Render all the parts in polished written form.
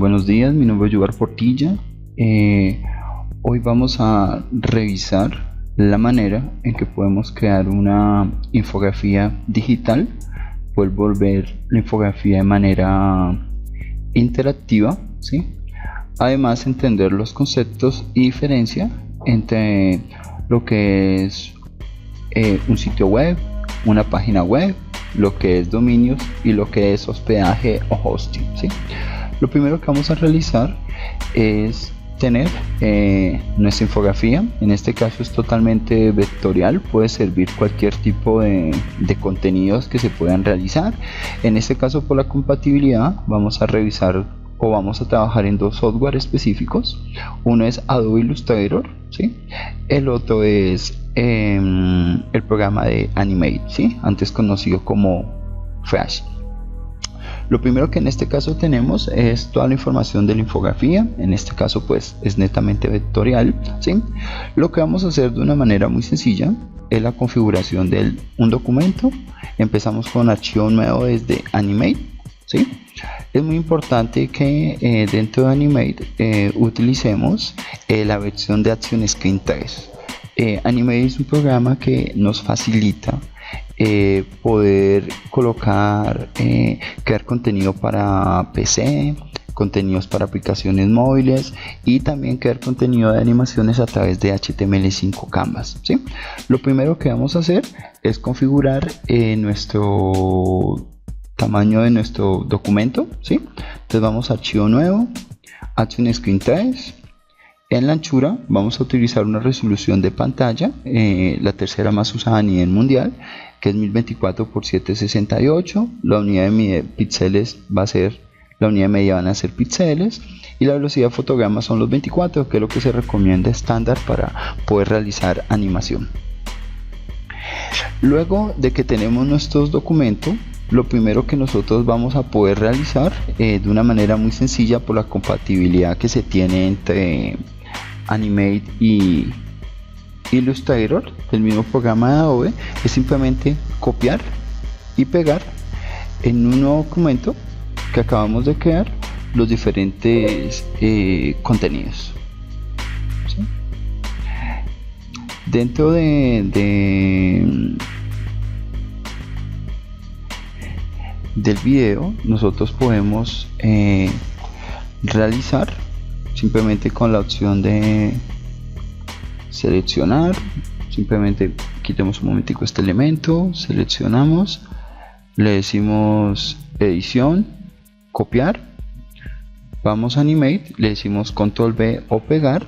Buenos días, mi nombre es Yuvar Portilla. Hoy vamos a revisar la manera en que podemos crear una infografía digital, poder volver la infografía de manera interactiva, ¿sí? Además, entender los conceptos y diferencia entre lo que es un sitio web, una página web, lo que es dominios y lo que es hospedaje o hosting, ¿sí? Lo primero que vamos a realizar es tener nuestra infografía. En este caso es totalmente vectorial, puede servir cualquier tipo de contenidos que se puedan realizar. En este caso, por la compatibilidad, vamos a revisar o vamos a trabajar en dos software específicos. Uno es Adobe Illustrator, ¿sí? El otro es el programa de Animate, ¿sí? Antes conocido como Flash. Lo primero que en este caso tenemos es toda la información de la infografía. En este caso pues es netamente vectorial, ¿sí? Lo que vamos a hacer de una manera muy sencilla es la configuración de un documento. Empezamos con archivo nuevo desde Animate, ¿sí? Es muy importante que dentro de Animate utilicemos la versión de ActionScreen 3. Animate es un programa que nos facilita poder colocar, crear contenido para PC, contenidos para aplicaciones móviles y también crear contenido de animaciones a través de HTML5 Canvas, ¿sí? Lo primero que vamos a hacer es configurar nuestro tamaño de nuestro documento, ¿sí? Entonces vamos a archivo nuevo, ActionScreen 3. En la anchura vamos a utilizar una resolución de pantalla, la tercera más usada a nivel mundial, que es 1024 x 768. La unidad de píxeles va a ser, la unidad media van a ser píxeles, y la velocidad de fotogramas son los 24, que es lo que se recomienda estándar para poder realizar animación. Luego de que tenemos nuestros documentos, lo primero que nosotros vamos a poder realizar de una manera muy sencilla, por la compatibilidad que se tiene entre Animate y Illustrator, el mismo programa de Adobe, es simplemente copiar y pegar en un nuevo documento que acabamos de crear los diferentes contenidos, ¿sí? Dentro del video nosotros podemos realizar simplemente con la opción de seleccionar. Simplemente quitemos un momentico este elemento, seleccionamos, le decimos edición, copiar, vamos a Animate, le decimos control V o pegar,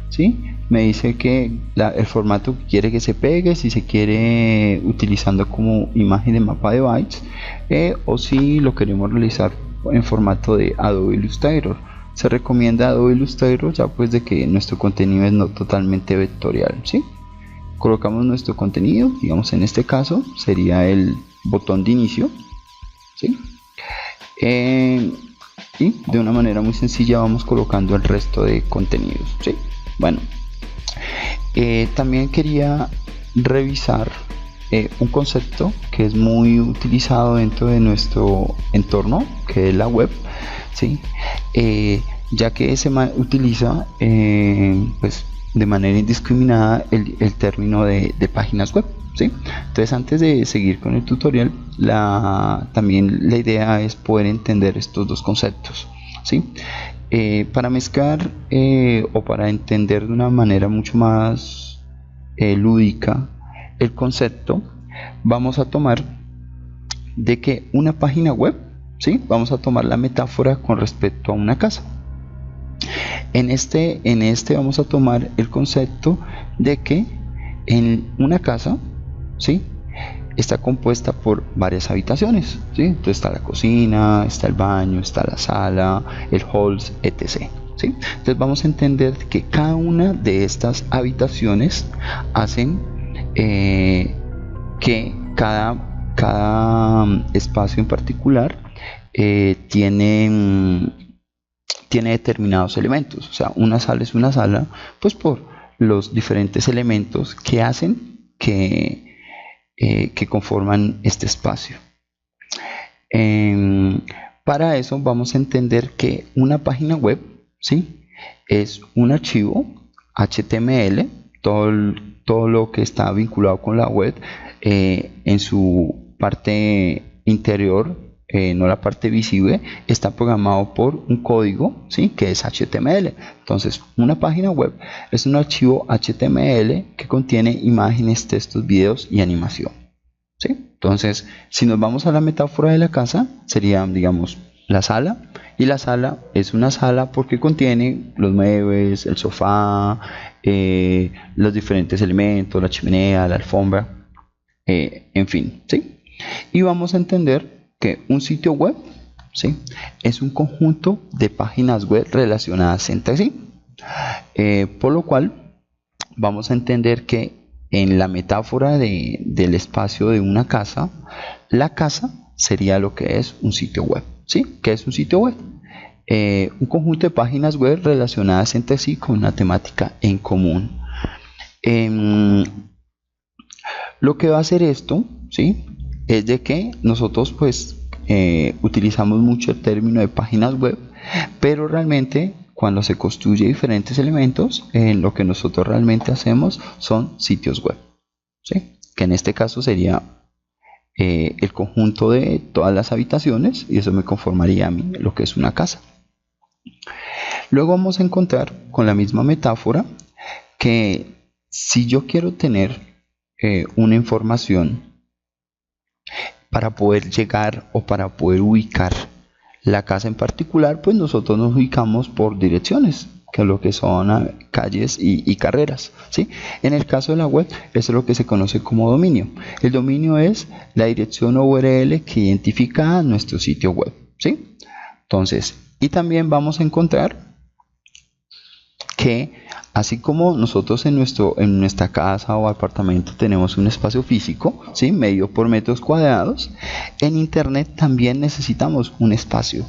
¿sí? Me dice que el formato que quiere que se pegue, si se quiere utilizando como imagen de mapa de bytes, o si lo queremos realizar en formato de Adobe Illustrator. Se recomienda Adobe Illustrator ya pues de que nuestro contenido es no totalmente vectorial, ¿sí? Colocamos nuestro contenido, digamos en este caso sería el botón de inicio, ¿sí? Y de una manera muy sencilla vamos colocando el resto de contenidos, ¿sí? Bueno, también quería revisar un concepto que es muy utilizado dentro de nuestro entorno, que es la web, ¿sí? Ya que se utiliza pues de manera indiscriminada el término de páginas web, ¿sí? Entonces, antes de seguir con el tutorial, también la idea es poder entender estos dos conceptos, ¿sí? Para mezclar o para entender de una manera mucho más lúdica el concepto, vamos a tomar de que una página web, ¿sí? Vamos a tomar la metáfora con respecto a una casa. En este vamos a tomar el concepto de que en una casa, ¿sí?, está compuesta por varias habitaciones, ¿sí? Entonces está la cocina, está el baño, está la sala, el hall, etc., ¿sí? Entonces vamos a entender que cada una de estas habitaciones hacen que cada espacio en particular tiene determinados elementos. O sea, una sala es una sala pues por los diferentes elementos que hacen que conforman este espacio. Para eso vamos a entender que una página web, ¿sí?, es un archivo HTML, todo lo que está vinculado con la web en su parte interior, no la parte visible, está programado por un código, ¿sí?, que es HTML. Entonces, una página web es un archivo HTML que contiene imágenes, textos, videos y animación, ¿sí? Entonces, si nos vamos a la metáfora de la casa, sería, digamos, la sala. Y la sala es una sala porque contiene los muebles, el sofá, los diferentes elementos, la chimenea, la alfombra, en fin, ¿sí? Y vamos a entender que un sitio web, ¿sí?, es un conjunto de páginas web relacionadas entre sí. Por lo cual, vamos a entender que en la metáfora del espacio de una casa, la casa sería lo que es un sitio web, ¿sí? ¿Qué es un sitio web? Un conjunto de páginas web relacionadas entre sí con una temática en común. Lo que va a hacer esto, ¿sí?, es de que nosotros pues utilizamos mucho el término de páginas web, pero realmente cuando se construye diferentes elementos, lo que nosotros realmente hacemos son sitios web, ¿sí?, que en este caso sería el conjunto de todas las habitaciones, y eso me conformaría a mí lo que es una casa. Luego vamos a encontrar con la misma metáfora que si yo quiero tener una información para poder llegar o para poder ubicar la casa en particular, pues nosotros nos ubicamos por direcciones, que es lo que son calles y carreras, ¿sí? En el caso de la web, eso es lo que se conoce como dominio. El dominio es la dirección URL que identifica nuestro sitio web, ¿sí? Entonces, y también vamos a encontrar que así como nosotros en nuestra casa o apartamento tenemos un espacio físico, ¿sí?, medido por metros cuadrados, en internet también necesitamos un espacio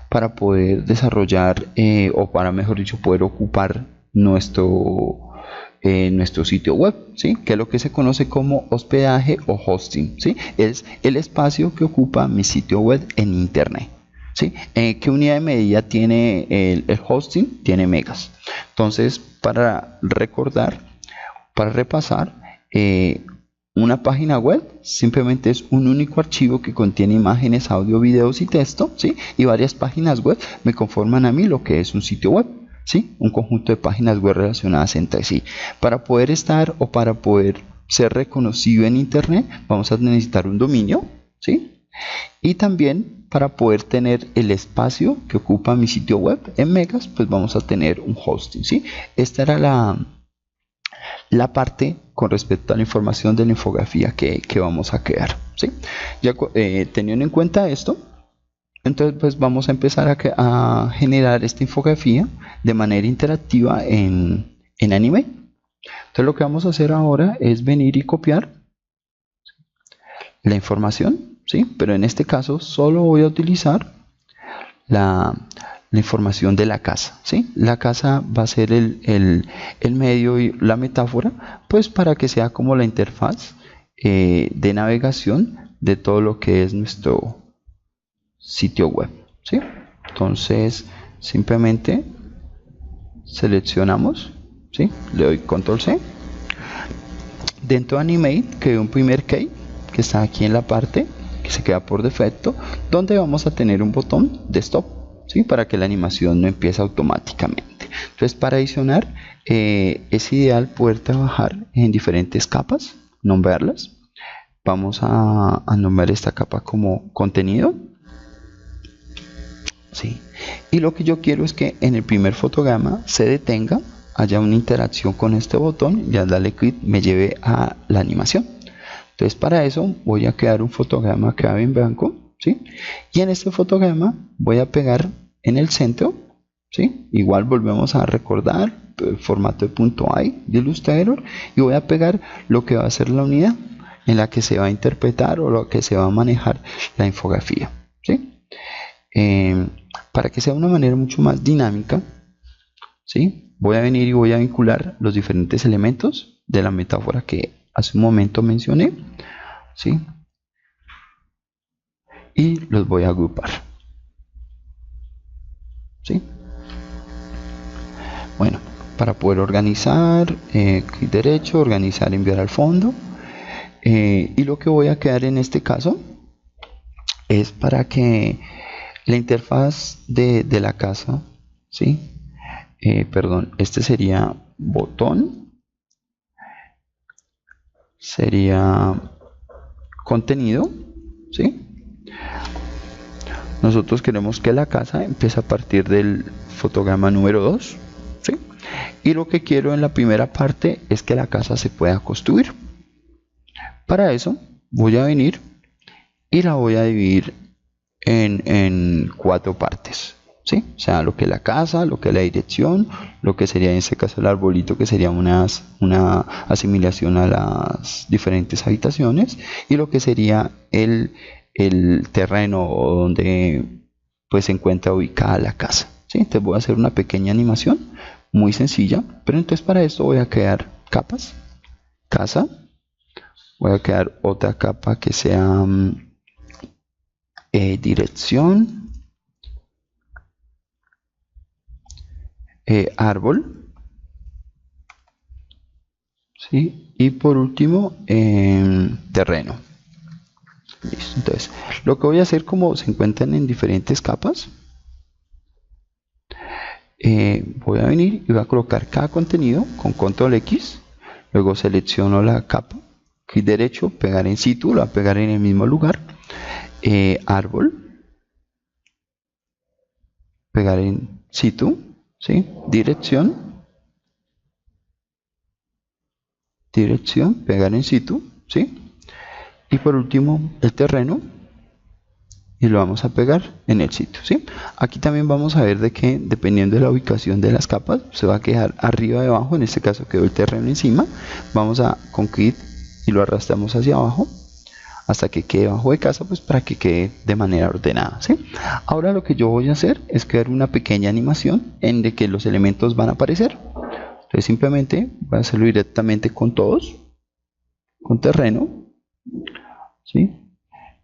para poder desarrollar o para, mejor dicho, poder ocupar nuestro sitio web, ¿sí?, que es lo que se conoce como hospedaje o hosting, ¿sí? Es el espacio que ocupa mi sitio web en internet, ¿sí? ¿Qué unidad de medida tiene el hosting? Tiene megas. Entonces, para recordar, para repasar, una página web simplemente es un único archivo que contiene imágenes, audio, videos y texto, ¿sí? Y varias páginas web me conforman a mí lo que es un sitio web, ¿sí? Un conjunto de páginas web relacionadas entre sí. Para poder estar o para poder ser reconocido en internet, vamos a necesitar un dominio, ¿sí? Y también para poder tener el espacio que ocupa mi sitio web en megas, pues vamos a tener un hosting, ¿sí? Esta era la parte con respecto a la información de la infografía que vamos a crear, ¿sí? Ya teniendo en cuenta esto, entonces pues vamos a empezar a generar esta infografía de manera interactiva en Animate. Entonces lo que vamos a hacer ahora es venir y copiar la información, ¿sí? Pero en este caso solo voy a utilizar la información de la casa, ¿sí? La casa va a ser el medio y la metáfora, pues para que sea como la interfaz de navegación de todo lo que es nuestro sitio web, ¿sí? Entonces simplemente seleccionamos, ¿sí?, le doy control C. Dentro de Animate creo un primer key que está aquí en la parte que se queda por defecto, donde vamos a tener un botón de stop, ¿sí?, para que la animación no empiece automáticamente. Entonces, para adicionar, es ideal poder trabajar en diferentes capas, nombrarlas. Vamos a nombrar esta capa como contenido, ¿sí? Y lo que yo quiero es que en el primer fotograma se detenga, haya una interacción con este botón y al darle clic me lleve a la animación. Entonces, para eso voy a crear un fotograma clave en blanco, ¿sí? Y en este fotograma voy a pegar en el centro, ¿sí? Igual volvemos a recordar el formato de .ai de Illustrator y voy a pegar lo que va a ser la unidad en la que se va a interpretar o lo que se va a manejar la infografía, ¿sí? Para que sea una manera mucho más dinámica, ¿sí?, voy a venir y voy a vincular los diferentes elementos de la metáfora que hace un momento mencioné, ¿sí?, y los voy a agrupar. Bueno, para poder organizar, clic derecho, organizar, enviar al fondo. Y lo que voy a crear en este caso es para que la interfaz de la casa, ¿sí? Perdón, este sería botón, sería contenido, ¿sí? Nosotros queremos que la casa empiece a partir del fotograma número 2, ¿sí? Y lo que quiero en la primera parte es que la casa se pueda construir. Para eso voy a venir y la voy a dividir en 4 partes, ¿sí? O sea, lo que es la casa, lo que es la dirección, lo que sería en este caso el arbolito, que sería una asimilación a las diferentes habitaciones, y lo que sería el terreno donde pues se encuentra ubicada la casa, ¿sí? Entonces voy a hacer una pequeña animación muy sencilla, pero entonces para esto voy a crear capas, casa, voy a crear otra capa que sea dirección, árbol, ¿sí? Y por último terreno. Listo. Entonces lo que voy a hacer, como se encuentran en diferentes capas, voy a venir y voy a colocar cada contenido con control X, luego selecciono la capa, clic derecho, pegar en situ, lo voy a pegar en el mismo lugar, árbol, pegar en situ, ¿sí? Dirección, pegar en situ, ¿sí? Y por último el terreno, y lo vamos a pegar en el sitio, ¿sí? Aquí también vamos a ver de que dependiendo de la ubicación de las capas se va a quedar arriba o abajo. En este caso quedó el terreno encima, vamos a con clic y lo arrastramos hacia abajo hasta que quede bajo de casa, pues para que quede de manera ordenada, ¿sí? Ahora lo que yo voy a hacer es crear una pequeña animación en de que los elementos van a aparecer. Entonces simplemente voy a hacerlo directamente con todos, con terreno, ¿sí?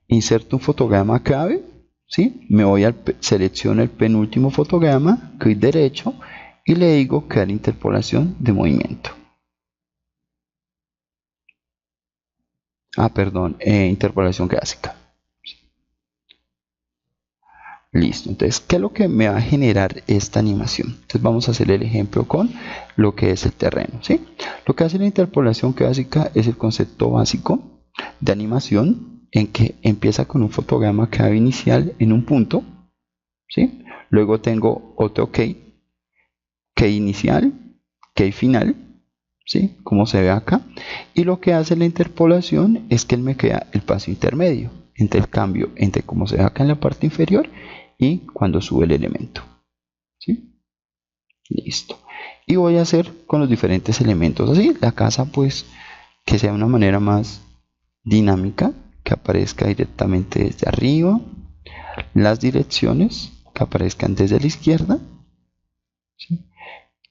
Inserto un fotograma clave, ¿sí? Me voy al selecciono el penúltimo fotograma, clic derecho y le digo crear interpolación de movimiento. Perdón, interpolación clásica. Listo, entonces, ¿qué es lo que me va a generar esta animación? Entonces vamos a hacer el ejemplo con lo que es el terreno, ¿sí? Lo que hace la interpolación clásica es el concepto básico de animación en que empieza con un fotograma clave inicial en un punto, ¿sí? Luego tengo otro key inicial, key final, ¿sí? Como se ve acá, y lo que hace la interpolación es que él me crea el paso intermedio entre el cambio entre como se ve acá en la parte inferior y cuando sube el elemento, ¿sí? Listo. Y voy a hacer con los diferentes elementos así, la casa pues que sea una manera más dinámica, que aparezca directamente desde arriba, las direcciones que aparezcan desde la izquierda, ¿sí?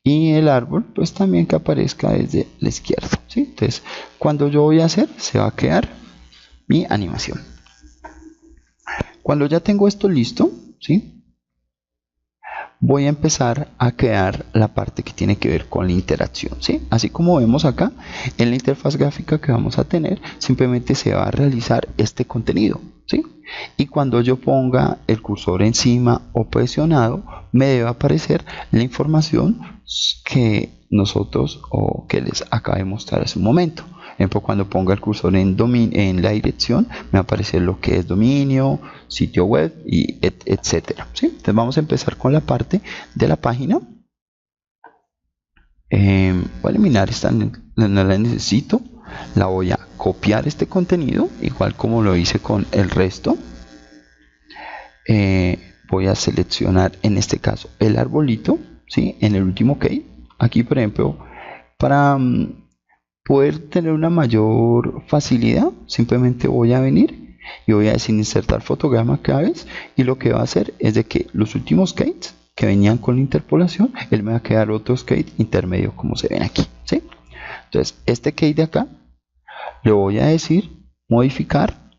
Y el árbol pues también que aparezca desde la izquierda, ¿sí? Entonces cuando yo voy a hacer, se va a crear mi animación. Cuando ya tengo esto listo, ¿sí? Voy a empezar a crear la parte que tiene que ver con la interacción, ¿sí? Así como vemos acá en la interfaz gráfica que vamos a tener, simplemente se va a realizar este contenido, ¿sí? Y cuando yo ponga el cursor encima o presionado, me debe aparecer la información que nosotros o que les acabé de mostrar hace un momento. Por ejemplo, cuando ponga el cursor en la dirección, me va a aparecer lo que es dominio, sitio web, y etcétera, ¿sí? Entonces vamos a empezar con la parte de la página. Voy a eliminar esta, no la necesito. La voy a copiar este contenido, igual como lo hice con el resto. Voy a seleccionar en este caso el arbolito, ¿sí? En el último key. Aquí, por ejemplo, para poder tener una mayor facilidad, simplemente voy a venir y voy a decir insertar fotograma claves, y lo que va a hacer es de que los últimos keys que venían con la interpolación, él me va a quedar otros keys intermedios como se ven aquí, ¿sí? Entonces este key de acá le voy a decir modificar,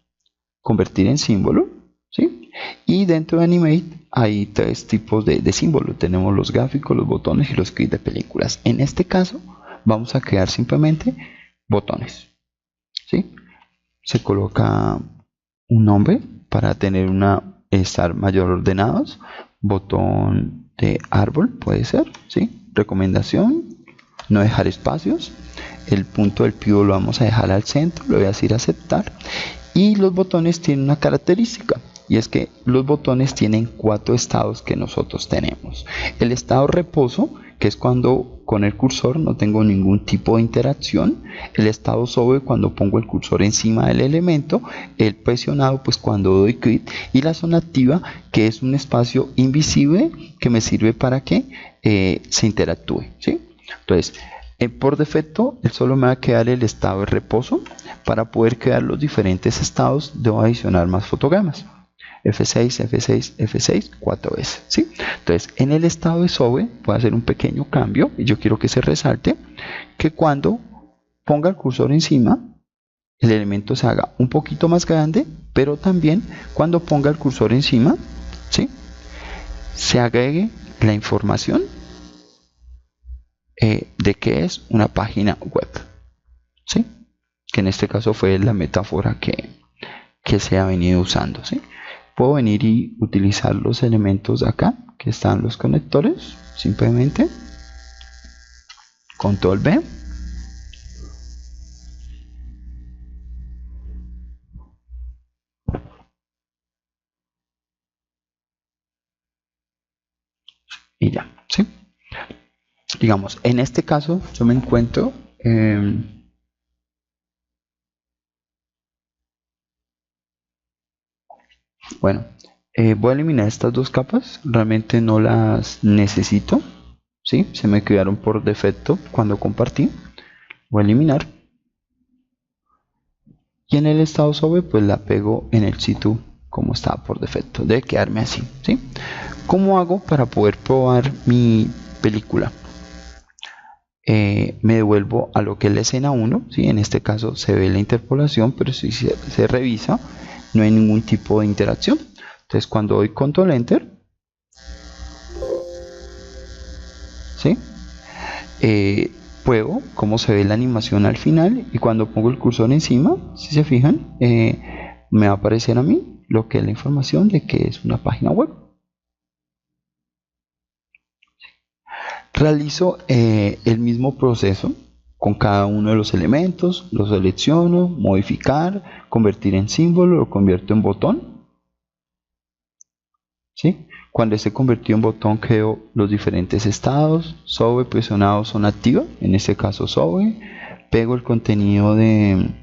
convertir en símbolo, ¿sí? Y dentro de Animate hay tres tipos de símbolos. Tenemos los gráficos, los botones y los clics de películas. En este caso vamos a crear simplemente botones, ¿sí? Se coloca un nombre para tener estar mayor ordenados. Botón de árbol puede ser, ¿sí? Recomendación, no dejar espacios. El punto del pivot lo vamos a dejar al centro, le voy a decir aceptar. Y los botones tienen una característica, y es que los botones tienen 4 estados que nosotros tenemos. El estado reposo, que es cuando con el cursor no tengo ningún tipo de interacción. El estado sobre, cuando pongo el cursor encima del elemento. El presionado, pues cuando doy clic. Y la zona activa, que es un espacio invisible que me sirve para que se interactúe, ¿sí? Entonces, por defecto, él solo me va a quedar el estado de reposo. Para poder crear los diferentes estados, debo adicionar más fotogramas. F6, F6, F6, 4 veces, ¿sí? Entonces, en el estado de sobre, voy a hacer un pequeño cambio. Y yo quiero que se resalte que cuando ponga el cursor encima, el elemento se haga un poquito más grande, pero también cuando ponga el cursor encima, ¿sí?, se agregue la información de que es una página web, ¿sí? Que en este caso fue la metáfora que se ha venido usando, ¿sí? Puedo venir y utilizar los elementos de acá, que están los conectores, simplemente control B. Y ya, ¿sí? Digamos, en este caso yo me encuentro bueno, voy a eliminar estas dos capas, realmente no las necesito, ¿sí? Se me crearon por defecto cuando compartí. Voy a eliminar. Y en el estado sobre, pues la pego en el sitio como estaba por defecto. Debe quedarme así, ¿sí? ¿Cómo hago para poder probar mi película? Me devuelvo a lo que es la escena 1, ¿sí? En este caso se ve la interpolación, pero si se revisa, no hay ningún tipo de interacción. Entonces, cuando doy control enter, ¿sí?, pruebo cómo se ve la animación al final, y cuando pongo el cursor encima, si se fijan, me va a aparecer a mí lo que es la información de que es una página web. Realizo el mismo proceso con cada uno de los elementos. Lo selecciono, modificar, convertir en símbolo, lo convierto en botón, ¿sí? Cuando esté convertido en botón, creo los diferentes estados. Sobre, presionado, zona activa, en este caso sobre. Pego el contenido de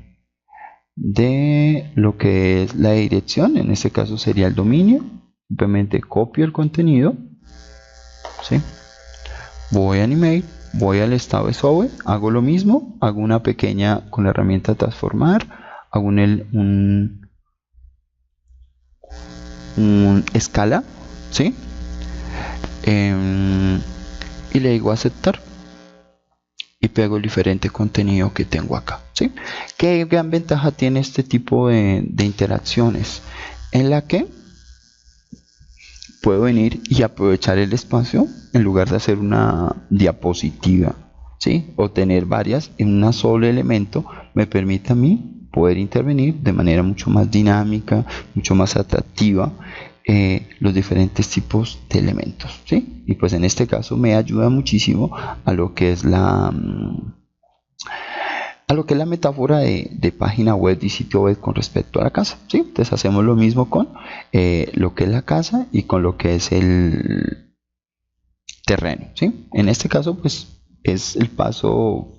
lo que es la dirección, en este caso sería el dominio. Simplemente copio el contenido, ¿sí? Voy a Animate, voy al estado de sobre, hago lo mismo, hago una pequeña, con la herramienta transformar, hago un escala, ¿sí? Y le digo aceptar y pego el diferente contenido que tengo acá, ¿sí? ¿Qué gran ventaja tiene este tipo de interacciones? En la que puedo venir y aprovechar el espacio en lugar de hacer una diapositiva, ¿sí?, o tener varias en un solo elemento. Me permite a mí poder intervenir de manera mucho más dinámica, mucho más atractiva, los diferentes tipos de elementos, ¿sí? Y pues en este caso me ayuda muchísimo a lo que es la metáfora de página web y sitio web con respecto a la casa, ¿sí? Entonces hacemos lo mismo con lo que es la casa y con lo que es el terreno, ¿sí? En este caso, pues es el paso,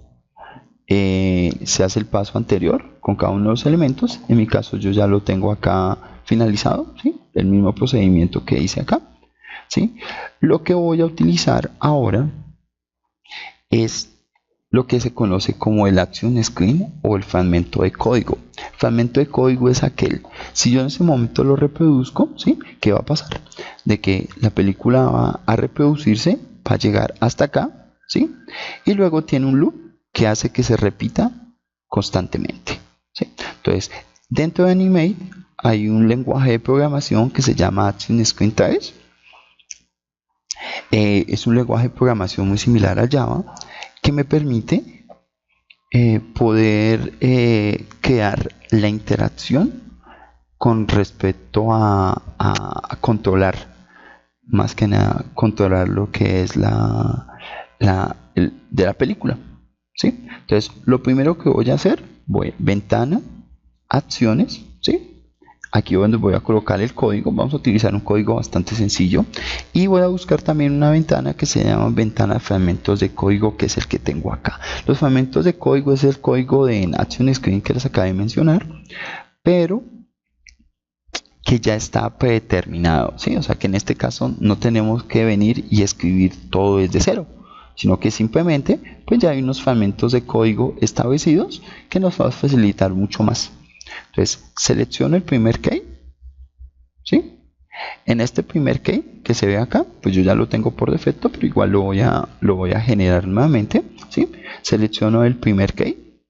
se hace el paso anterior con cada uno de los elementos. En mi caso yo ya lo tengo acá finalizado, ¿sí?, el mismo procedimiento que hice acá, ¿sí? Lo que voy a utilizar ahora es lo que se conoce como el Action Screen o el fragmento de código. El fragmento de código es aquel, si yo en ese momento lo reproduzco, ¿sí?, ¿qué va a pasar? De que la película va a reproducirse, va a llegar hasta acá, ¿sí?, y luego tiene un loop que hace que se repita constantemente, ¿sí? Entonces, dentro de Animate hay un lenguaje de programación que se llama Action Screen Trace, Es un lenguaje de programación muy similar a Java que me permite poder crear la interacción con respecto a controlar, más que nada controlar lo que es de la película, ¿sí? Entonces lo primero que voy a hacer, voy ventana, acciones, ¿sí? Aquí donde voy a colocar el código, vamos a utilizar un código bastante sencillo y voy a buscar también una ventana que se llama ventana de fragmentos de código, que es el que tengo acá. Los fragmentos de código es el código de Action Screen que les acabé de mencionar, pero que ya está predeterminado, ¿sí? O sea que en este caso no tenemos que venir y escribir todo desde cero, sino que simplemente pues ya hay unos fragmentos de código establecidos que nos va a facilitar mucho más. Entonces selecciono el primer key, ¿sí? En este primer key que se ve acá, pues yo ya lo tengo por defecto, pero igual lo voy a generar nuevamente, ¿sí? Selecciono el primer key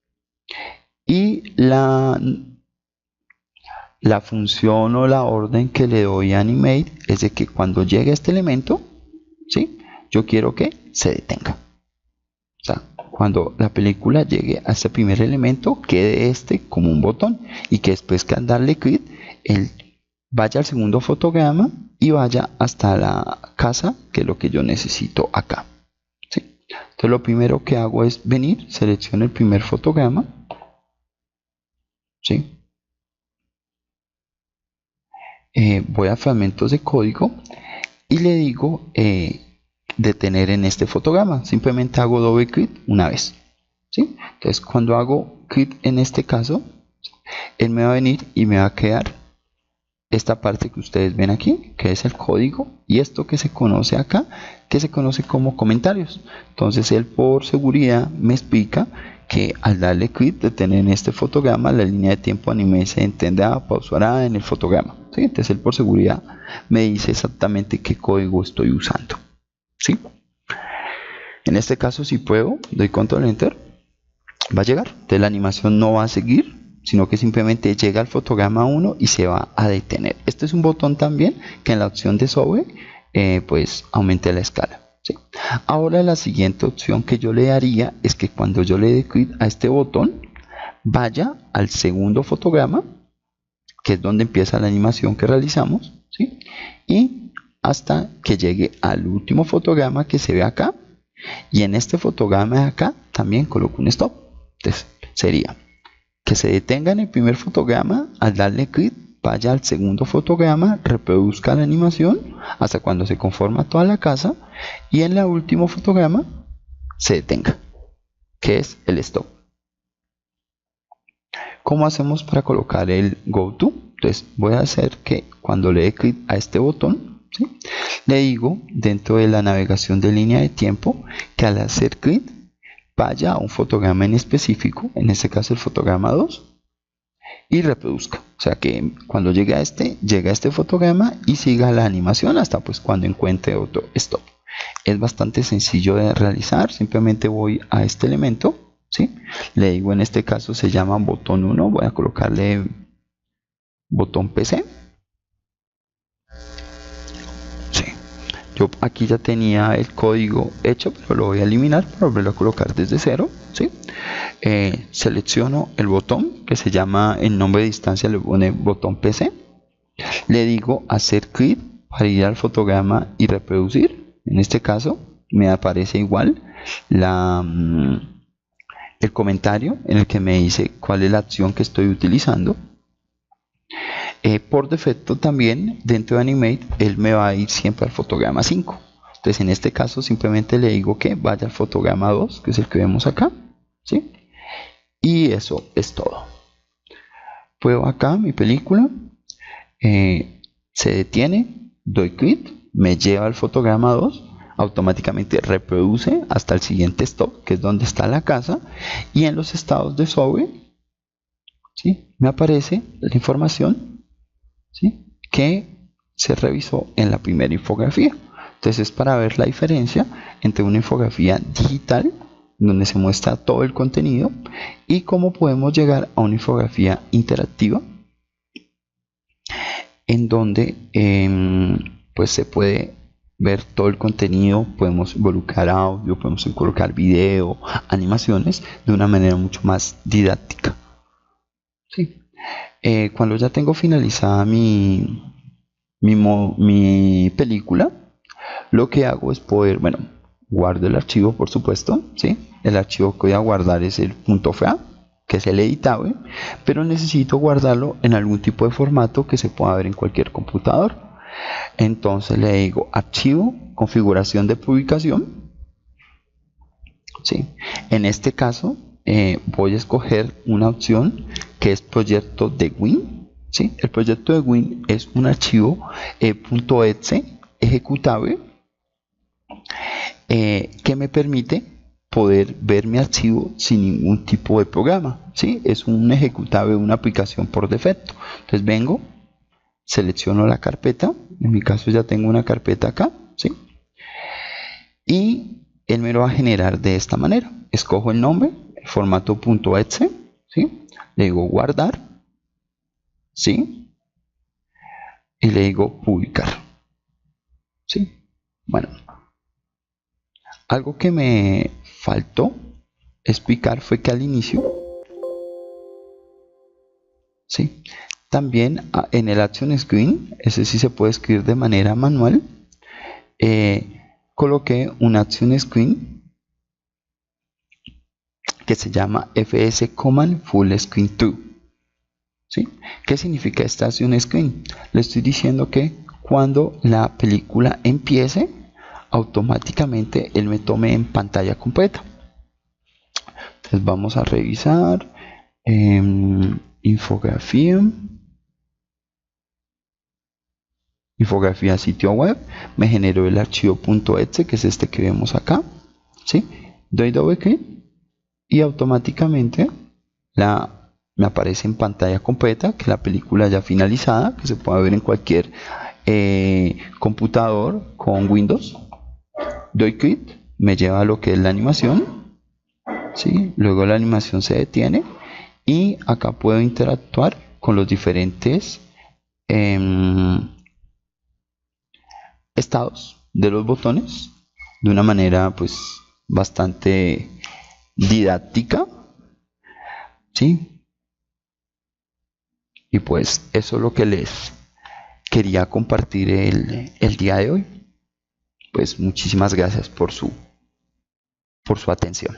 y la función o la orden que le doy a animate es de que cuando llegue a este elemento, ¿sí? Yo quiero que se detenga. O sea, cuando la película llegue a este primer elemento, quede este como un botón y que después que al darle clic, él vaya al segundo fotograma y vaya hasta la casa, que es lo que yo necesito acá, ¿sí? Entonces lo primero que hago es venir, selecciono el primer fotograma, ¿sí? Voy a fragmentos de código y le digo detener en este fotograma. Simplemente hago doble clic una vez, ¿sí? Entonces cuando hago clic en este caso, él me va a venir y me va a quedar esta parte que ustedes ven aquí, que es el código, y esto que se conoce acá, que se conoce como comentarios. Entonces él por seguridad me explica que al darle clic, detener en este fotograma, la línea de tiempo anime se entenderá, pausará en el fotograma, ¿sí? Entonces él por seguridad me dice exactamente qué código estoy usando, ¿sí? En este caso, si puedo, doy control enter, va a llegar. Entonces la animación no va a seguir, sino que simplemente llega al fotograma 1 y se va a detener. Este es un botón también que en la opción de sobre pues aumente la escala, ¿sí? Ahora la siguiente opción que yo le daría es que cuando yo le dé clic a este botón, vaya al segundo fotograma, que es donde empieza la animación que realizamos, ¿sí? Y hasta que llegue al último fotograma que se ve acá, y en este fotograma de acá también coloco un stop. Entonces sería que se detenga en el primer fotograma, al darle clic vaya al segundo fotograma, reproduzca la animación hasta cuando se conforma toda la casa y en el último fotograma se detenga, que es el stop. ¿Cómo hacemos para colocar el go to? Entonces voy a hacer que cuando le dé clic a este botón, ¿sí? Le digo dentro de la navegación de línea de tiempo que al hacer clic vaya a un fotograma en específico, en este caso el fotograma 2, y reproduzca. O sea que cuando llegue a este fotograma y siga la animación hasta pues cuando encuentre otro stop. Es bastante sencillo de realizar, simplemente voy a este elemento, ¿sí? Le digo en este caso se llama botón 1, voy a colocarle botón PC. Sí. Yo aquí ya tenía el código hecho, pero lo voy a eliminar para volverlo a colocar desde cero, ¿sí? Selecciono el botón que se llama, en nombre de distancia le pone botón PC. Le digo hacer clic para ir al fotograma y reproducir. En este caso me aparece igual el comentario en el que me dice cuál es la acción que estoy utilizando. Por defecto también dentro de Animate él me va a ir siempre al fotograma 5. Entonces en este caso simplemente le digo que vaya al fotograma 2, que es el que vemos acá, ¿sí? Y eso es todo. Pruebo acá mi película, se detiene, doy clic, me lleva al fotograma 2, automáticamente reproduce hasta el siguiente stop, que es donde está la casa, y en los estados de sobre, ¿sí? Me aparece la información, ¿sí? Que se revisó en la primera infografía. Entonces es para ver la diferencia entre una infografía digital donde se muestra todo el contenido y cómo podemos llegar a una infografía interactiva en donde pues se puede ver todo el contenido, podemos involucrar audio, podemos colocar video, animaciones de una manera mucho más didáctica. ¿Sí? Cuando ya tengo finalizada mi película, lo que hago es poder, bueno, guardo el archivo, por supuesto, ¿sí? El archivo que voy a guardar es el .fa, que es el editable, pero necesito guardarlo en algún tipo de formato que se pueda ver en cualquier computador. Entonces le digo archivo, configuración de publicación, ¿sí? En este caso voy a escoger una opción que es proyecto de Win, ¿sí? El proyecto de Win es un archivo .exe ejecutable que me permite poder ver mi archivo sin ningún tipo de programa, ¿sí? Es un ejecutable, una aplicación por defecto. Entonces vengo, selecciono la carpeta, en mi caso ya tengo una carpeta acá, ¿sí? Y él me lo va a generar de esta manera. Escojo el nombre, el formato .exe, ¿sí? Le digo guardar, ¿sí? Y le digo publicar, ¿sí? Bueno, algo que me faltó explicar fue que al inicio, ¿sí? También en el Action Screen, ese sí se puede escribir de manera manual, coloqué un Action Screen que se llama FS Command Full Screen True, ¿sí? ¿Qué significa esta Action Screen? Le estoy diciendo que cuando la película empiece, automáticamente él me tome en pantalla completa. Entonces vamos a revisar infografía sitio web, me generó el archivo .exe, que es este que vemos acá, ¿sí? Doy doble clic y automáticamente me aparece en pantalla completa que la película ya finalizada, que se puede ver en cualquier computador con Windows. Doy clic, me lleva a lo que es la animación, ¿sí? Luego la animación se detiene y acá puedo interactuar con los diferentes estados de los botones de una manera pues bastante didáctica, ¿sí? Y pues eso es lo que les quería compartir el día de hoy. Pues muchísimas gracias por su atención.